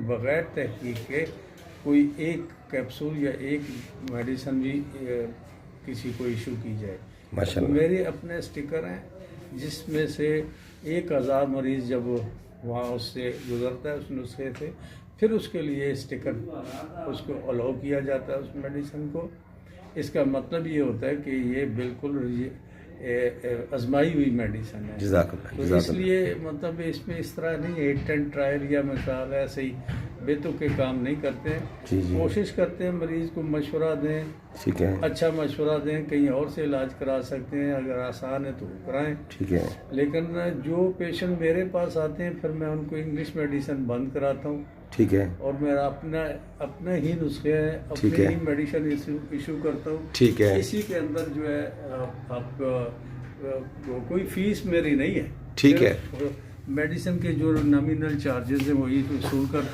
بغیر تحقیق کے کوئی ایک کیپسول یا ایک میڈیسن بھی کسی کو ایشو کی جائے. ماشاءاللہ. میرے اپنے اسٹیکر ہیں جس میں سے 1000 مریض جب وہاں اس سے گزرتا ہے اس نسخے سے، پھر اس کے لیے اسٹیکر اس کو الاؤ کیا جاتا ہے اس میڈیسن کو. اس کا مطلب یہ ہوتا ہے کہ یہ بالکل آزمائی ہوئی میڈیسن ہے. جزاک اللہ. تو اس لیے مطلب اس میں اس طرح نہیں ہٹ اینڈ ٹرائل یا مثال ایسے ہی بے تکے کام نہیں کرتے ہیں. جی جی کوشش کرتے ہیں مریض کو مشورہ دیں، ٹھیک ہے اچھا مشورہ دیں، کہیں اور سے علاج کرا سکتے ہیں، اگر آسان ہے تو کرائیں. ٹھیک ہے. لیکن جو پیشنٹ میرے پاس آتے ہیں پھر میں ان کو انگلش میڈیسن بند کراتا ہوں ٹھیک ہے. اور میرا اپنا ہی نسخے ہیں، ٹھیک اپنے ہے. ہی میڈیسن ایشو کرتا ہوں. ٹھیک ہے. اسی کے اندر جو ہے آپ کوئی فیس میری نہیں ہے. ٹھیک ہے. میڈیسن کے جو نامینل چارجز ہیں وہی وصول کرتا ہوں.